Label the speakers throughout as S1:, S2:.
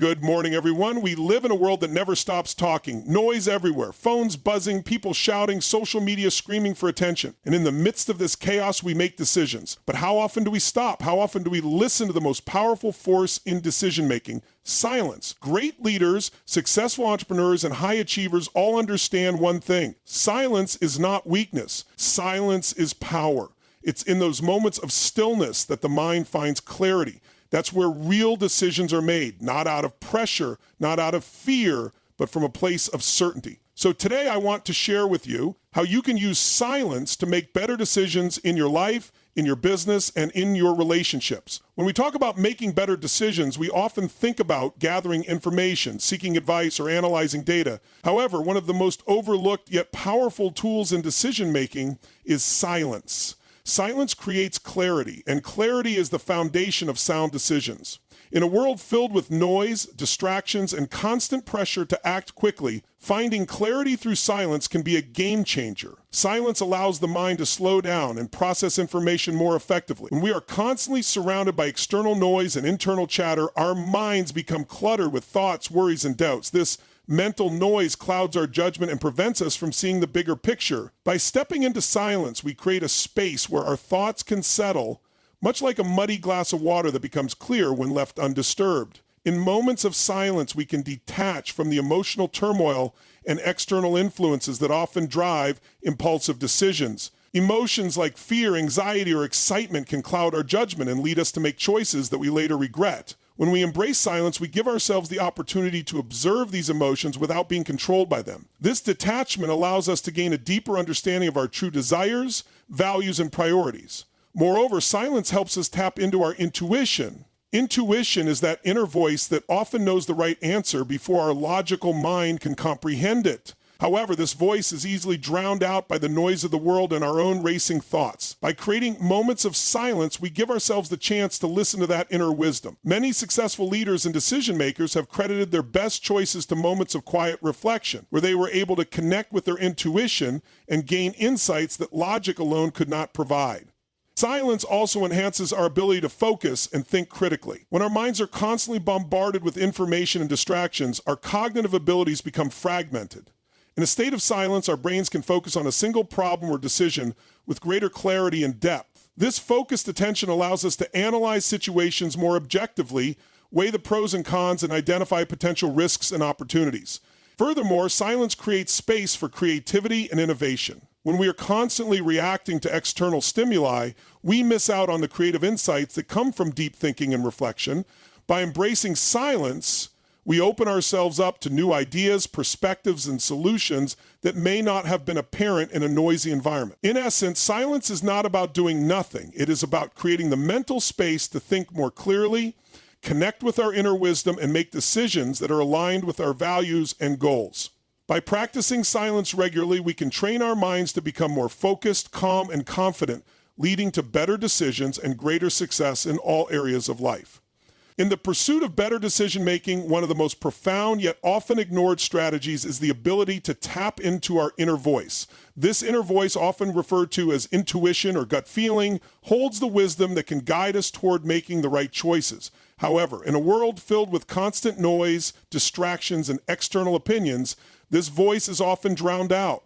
S1: Good morning, everyone. We live in a world that never stops talking. Noise everywhere. Phones buzzing, people shouting, social media screaming for attention. And in the midst of this chaos, we make decisions. But how often do we stop? How often do we listen to the most powerful force in decision-making? Silence. Great leaders, successful entrepreneurs, and high achievers all understand one thing. Silence is not weakness. Silence is power. It's in those moments of stillness that the mind finds clarity. That's where real decisions are made, not out of pressure, not out of fear, but from a place of certainty. So today I want to share with you how you can use silence to make better decisions in your life, in your business, and in your relationships. When we talk about making better decisions, we often think about gathering information, seeking advice, or analyzing data. However, one of the most overlooked yet powerful tools in decision-making is silence. Silence creates clarity, and clarity is the foundation of sound decisions. In a world filled with noise, distractions, and constant pressure to act quickly, finding clarity through silence can be a game changer. Silence allows the mind to slow down and process information more effectively. When we are constantly surrounded by external noise and internal chatter, our minds become cluttered with thoughts, worries, and doubts. This mental noise clouds our judgment and prevents us from seeing the bigger picture. By stepping into silence, we create a space where our thoughts can settle, much like a muddy glass of water that becomes clear when left undisturbed. In moments of silence, we can detach from the emotional turmoil and external influences that often drive impulsive decisions. Emotions like fear, anxiety, or excitement can cloud our judgment and lead us to make choices that we later regret. When we embrace silence, we give ourselves the opportunity to observe these emotions without being controlled by them. This detachment allows us to gain a deeper understanding of our true desires, values, and priorities. Moreover, silence helps us tap into our intuition. Intuition is that inner voice that often knows the right answer before our logical mind can comprehend it. However, this voice is easily drowned out by the noise of the world and our own racing thoughts. By creating moments of silence, we give ourselves the chance to listen to that inner wisdom. Many successful leaders and decision makers have credited their best choices to moments of quiet reflection, where they were able to connect with their intuition and gain insights that logic alone could not provide. Silence also enhances our ability to focus and think critically. When our minds are constantly bombarded with information and distractions, our cognitive abilities become fragmented. In a state of silence, our brains can focus on a single problem or decision with greater clarity and depth. This focused attention allows us to analyze situations more objectively, weigh the pros and cons, and identify potential risks and opportunities. Furthermore, silence creates space for creativity and innovation. When we are constantly reacting to external stimuli, we miss out on the creative insights that come from deep thinking and reflection. By embracing silence, we open ourselves up to new ideas, perspectives, and solutions that may not have been apparent in a noisy environment. In essence, silence is not about doing nothing. It is about creating the mental space to think more clearly, connect with our inner wisdom, and make decisions that are aligned with our values and goals. By practicing silence regularly, we can train our minds to become more focused, calm, and confident, leading to better decisions and greater success in all areas of life. In the pursuit of better decision-making, one of the most profound yet often ignored strategies is the ability to tap into our inner voice. This inner voice, often referred to as intuition or gut feeling, holds the wisdom that can guide us toward making the right choices. However, in a world filled with constant noise, distractions, and external opinions, this voice is often drowned out.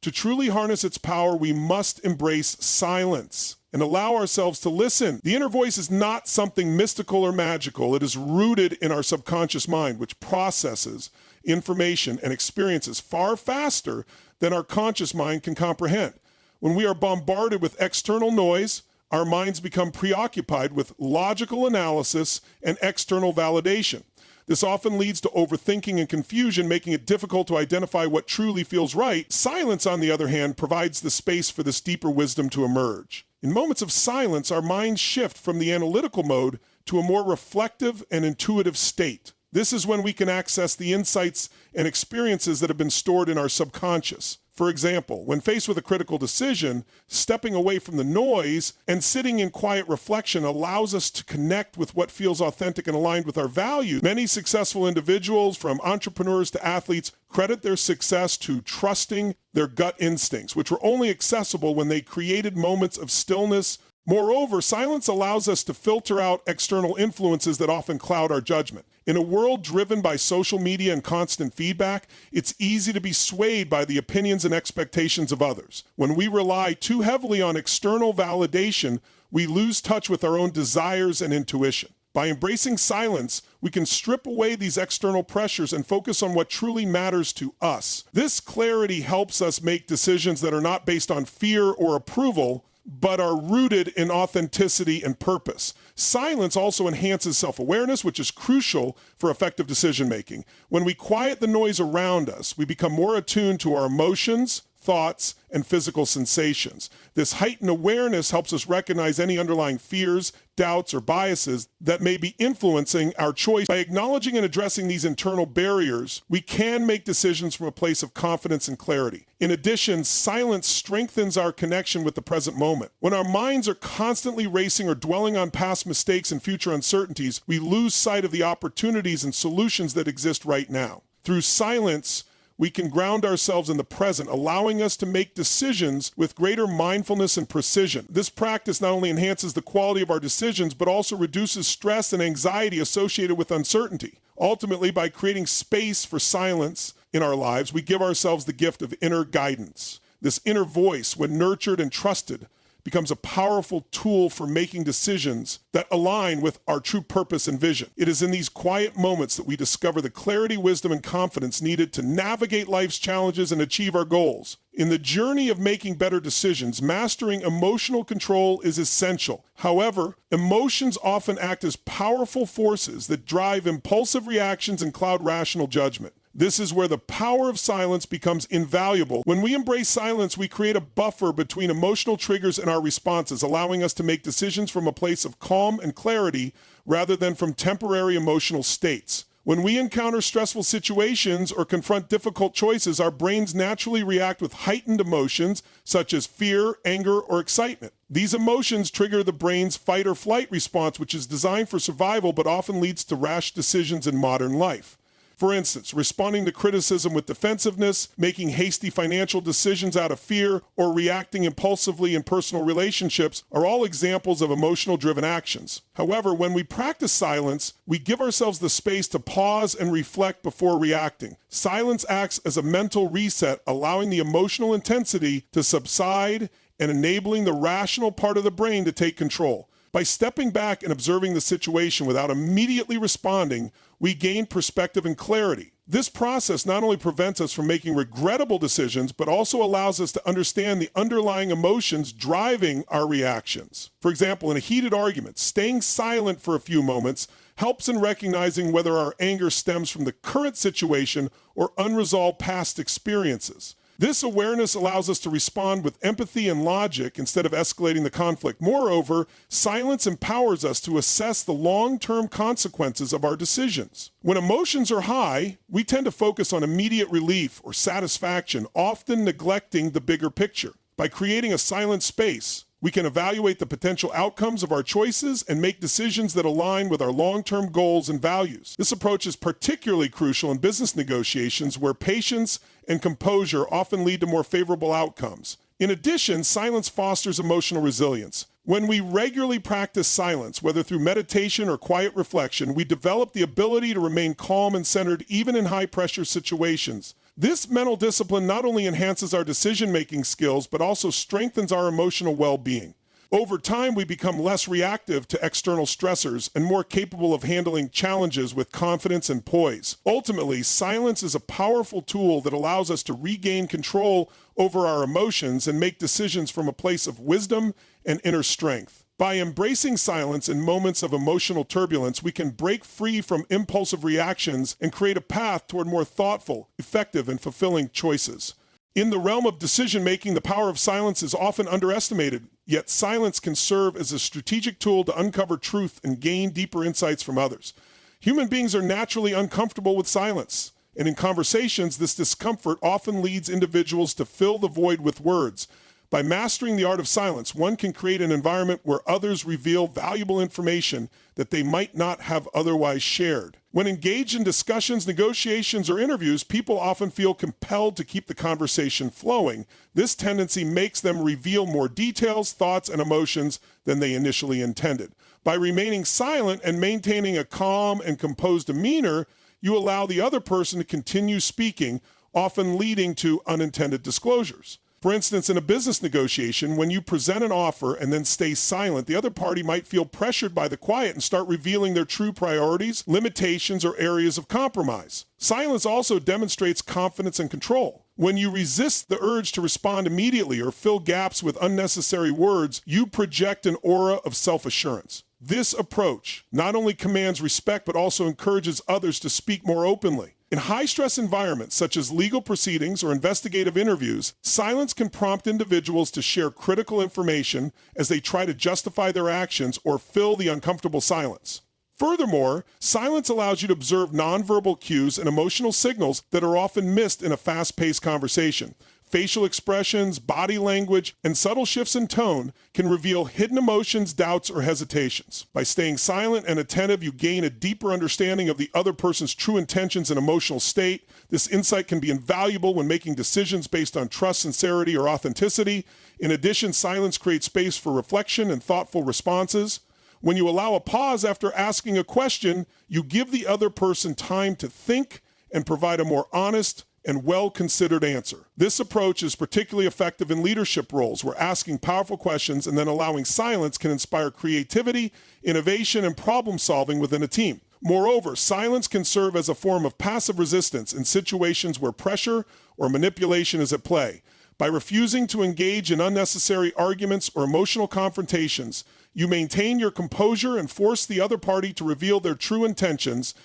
S1: To truly harness its power, we must embrace silence and allow ourselves to listen. The inner voice is not something mystical or magical. It is rooted in our subconscious mind, which processes information and experiences far faster than our conscious mind can comprehend. When we are bombarded with external noise, our minds become preoccupied with logical analysis and external validation. This often leads to overthinking and confusion, making it difficult to identify what truly feels right. Silence, on the other hand, provides the space for this deeper wisdom to emerge. In moments of silence, our minds shift from the analytical mode to a more reflective and intuitive state. This is when we can access the insights and experiences that have been stored in our subconscious. For example, when faced with a critical decision, stepping away from the noise and sitting in quiet reflection allows us to connect with what feels authentic and aligned with our values. Many successful individuals, from entrepreneurs to athletes, credit their success to trusting their gut instincts, which were only accessible when they created moments of stillness. Moreover, silence allows us to filter out external influences that often cloud our judgment. In a world driven by social media and constant feedback, it's easy to be swayed by the opinions and expectations of others. When we rely too heavily on external validation, we lose touch with our own desires and intuition. By embracing silence, we can strip away these external pressures and focus on what truly matters to us. This clarity helps us make decisions that are not based on fear or approval, but are rooted in authenticity and purpose. Silence also enhances self-awareness, which is crucial for effective decision-making. When we quiet the noise around us, we become more attuned to our emotions, thoughts, and physical sensations. This heightened awareness helps us recognize any underlying fears, doubts, or biases that may be influencing our choice. By acknowledging and addressing these internal barriers, we can make decisions from a place of confidence and clarity. In addition, silence strengthens our connection with the present moment. When our minds are constantly racing or dwelling on past mistakes and future uncertainties, we lose sight of the opportunities and solutions that exist right now. Through silence, we can ground ourselves in the present, allowing us to make decisions with greater mindfulness and precision. This practice not only enhances the quality of our decisions, but also reduces stress and anxiety associated with uncertainty. Ultimately, by creating space for silence in our lives, we give ourselves the gift of inner guidance. This inner voice, when nurtured and trusted, becomes a powerful tool for making decisions that align with our true purpose and vision. It is in these quiet moments that we discover the clarity, wisdom, and confidence needed to navigate life's challenges and achieve our goals. In the journey of making better decisions, mastering emotional control is essential. However, emotions often act as powerful forces that drive impulsive reactions and cloud rational judgment. This is where the power of silence becomes invaluable. When we embrace silence, we create a buffer between emotional triggers and our responses, allowing us to make decisions from a place of calm and clarity rather than from temporary emotional states. When we encounter stressful situations or confront difficult choices, our brains naturally react with heightened emotions such as fear, anger, or excitement. These emotions trigger the brain's fight or flight response, which is designed for survival but often leads to rash decisions in modern life. For instance, responding to criticism with defensiveness, making hasty financial decisions out of fear, or reacting impulsively in personal relationships are all examples of emotional-driven actions. However, when we practice silence, we give ourselves the space to pause and reflect before reacting. Silence acts as a mental reset, allowing the emotional intensity to subside and enabling the rational part of the brain to take control. By stepping back and observing the situation without immediately responding, we gain perspective and clarity. This process not only prevents us from making regrettable decisions, but also allows us to understand the underlying emotions driving our reactions. For example, in a heated argument, staying silent for a few moments helps in recognizing whether our anger stems from the current situation or unresolved past experiences. This awareness allows us to respond with empathy and logic instead of escalating the conflict. Moreover, silence empowers us to assess the long-term consequences of our decisions. When emotions are high, we tend to focus on immediate relief or satisfaction, often neglecting the bigger picture. By creating a silent space, we can evaluate the potential outcomes of our choices and make decisions that align with our long-term goals and values. This approach is particularly crucial in business negotiations where patience and composure often lead to more favorable outcomes. In addition, silence fosters emotional resilience. When we regularly practice silence, whether through meditation or quiet reflection, we develop the ability to remain calm and centered even in high-pressure situations. This mental discipline not only enhances our decision-making skills, but also strengthens our emotional well-being. Over time, we become less reactive to external stressors and more capable of handling challenges with confidence and poise. Ultimately, silence is a powerful tool that allows us to regain control over our emotions and make decisions from a place of wisdom and inner strength. By embracing silence in moments of emotional turbulence, we can break free from impulsive reactions and create a path toward more thoughtful, effective, and fulfilling choices. In the realm of decision-making, the power of silence is often underestimated, yet silence can serve as a strategic tool to uncover truth and gain deeper insights from others. Human beings are naturally uncomfortable with silence, and in conversations, this discomfort often leads individuals to fill the void with words. By mastering the art of silence, one can create an environment where others reveal valuable information that they might not have otherwise shared. When engaged in discussions, negotiations, or interviews, people often feel compelled to keep the conversation flowing. This tendency makes them reveal more details, thoughts, and emotions than they initially intended. By remaining silent and maintaining a calm and composed demeanor, you allow the other person to continue speaking, often leading to unintended disclosures. For instance, in a business negotiation, when you present an offer and then stay silent, the other party might feel pressured by the quiet and start revealing their true priorities, limitations, or areas of compromise. Silence also demonstrates confidence and control. When you resist the urge to respond immediately or fill gaps with unnecessary words, you project an aura of self-assurance. This approach not only commands respect, but also encourages others to speak more openly. In high-stress environments, such as legal proceedings or investigative interviews, silence can prompt individuals to share critical information as they try to justify their actions or fill the uncomfortable silence. Furthermore, silence allows you to observe nonverbal cues and emotional signals that are often missed in a fast-paced conversation. Facial expressions, body language, and subtle shifts in tone can reveal hidden emotions, doubts, or hesitations. By staying silent and attentive, you gain a deeper understanding of the other person's true intentions and emotional state. This insight can be invaluable when making decisions based on trust, sincerity, or authenticity. In addition, silence creates space for reflection and thoughtful responses. When you allow a pause after asking a question, you give the other person time to think and provide a more honest and well-considered answer. This approach is particularly effective in leadership roles where asking powerful questions and then allowing silence can inspire creativity, innovation, and problem-solving within a team. Moreover, silence can serve as a form of passive resistance in situations where pressure or manipulation is at play. By refusing to engage in unnecessary arguments or emotional confrontations, you maintain your composure and force the other party to reveal their true intentions.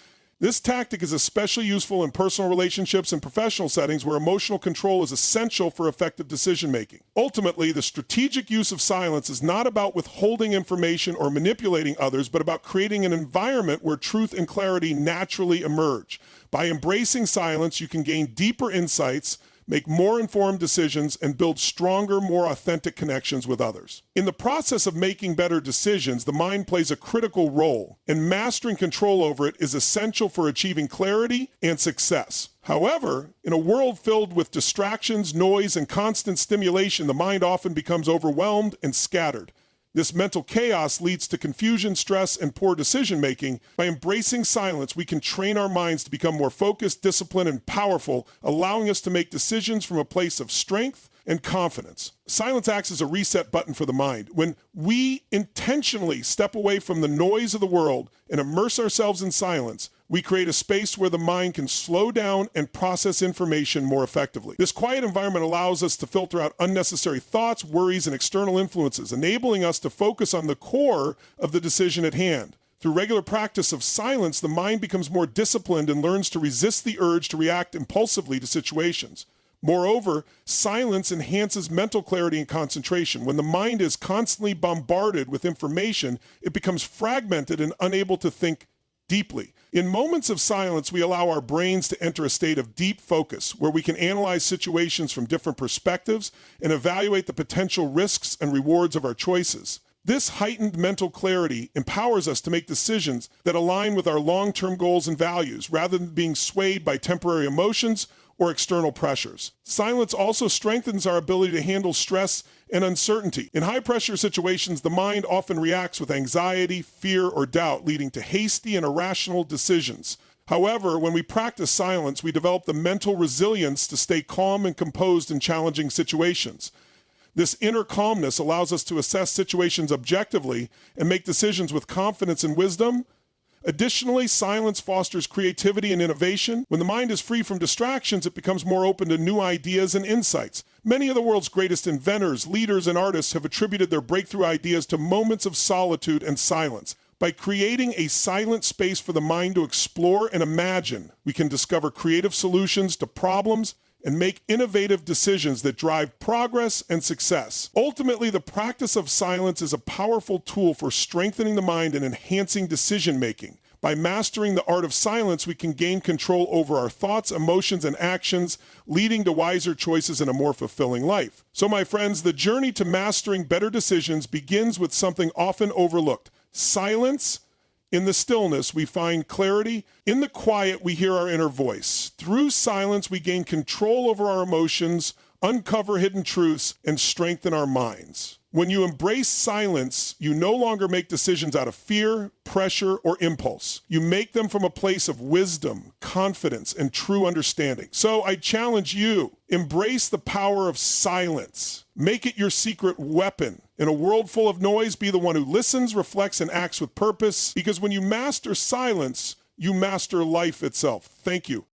S1: This tactic is especially useful in personal relationships and professional settings where emotional control is essential for effective decision-making. Ultimately, the strategic use of silence is not about withholding information or manipulating others, but about creating an environment where truth and clarity naturally emerge. By embracing silence, you can gain deeper insights, make more informed decisions, and build stronger, more authentic connections with others. In the process of making better decisions, the mind plays a critical role, and mastering control over it is essential for achieving clarity and success. However, in a world filled with distractions, noise, and constant stimulation, the mind often becomes overwhelmed and scattered. This mental chaos leads to confusion, stress, and poor decision-making. By embracing silence, we can train our minds to become more focused, disciplined, and powerful, allowing us to make decisions from a place of strength and confidence. Silence acts as a reset button for the mind. When we intentionally step away from the noise of the world and immerse ourselves in silence, we create a space where the mind can slow down and process information more effectively. This quiet environment allows us to filter out unnecessary thoughts, worries, and external influences, enabling us to focus on the core of the decision at hand. Through regular practice of silence, the mind becomes more disciplined and learns to resist the urge to react impulsively to situations. Moreover, silence enhances mental clarity and concentration. When the mind is constantly bombarded with information, it becomes fragmented and unable to think deeply. In moments of silence, we allow our brains to enter a state of deep focus, where we can analyze situations from different perspectives and evaluate the potential risks and rewards of our choices. This heightened mental clarity empowers us to make decisions that align with our long-term goals and values, rather than being swayed by temporary emotions or external pressures. Silence also strengthens our ability to handle stress and uncertainty. In high-pressure situations, the mind often reacts with anxiety, fear, or doubt, leading to hasty and irrational decisions. However, when we practice silence, we develop the mental resilience to stay calm and composed in challenging situations. This inner calmness allows us to assess situations objectively and make decisions with confidence and wisdom. Additionally, silence fosters creativity and innovation. When the mind is free from distractions, it becomes more open to new ideas and insights. Many of the world's greatest inventors, leaders, and artists have attributed their breakthrough ideas to moments of solitude and silence. By creating a silent space for the mind to explore and imagine, we can discover creative solutions to problems and make innovative decisions that drive progress and success. Ultimately, the practice of silence is a powerful tool for strengthening the mind and enhancing decision-making. By mastering the art of silence, we can gain control over our thoughts, emotions, and actions, leading to wiser choices and a more fulfilling life. So, my friends, the journey to mastering better decisions begins with something often overlooked: silence. In the stillness, we find clarity. In the quiet, we hear our inner voice. Through silence, we gain control over our emotions, uncover hidden truths, and strengthen our minds. When you embrace silence, you no longer make decisions out of fear, pressure, or impulse. You make them from a place of wisdom, confidence, and true understanding. So I challenge you, embrace the power of silence. Make it your secret weapon. In a world full of noise, be the one who listens, reflects, and acts with purpose. Because when you master silence, you master life itself. Thank you.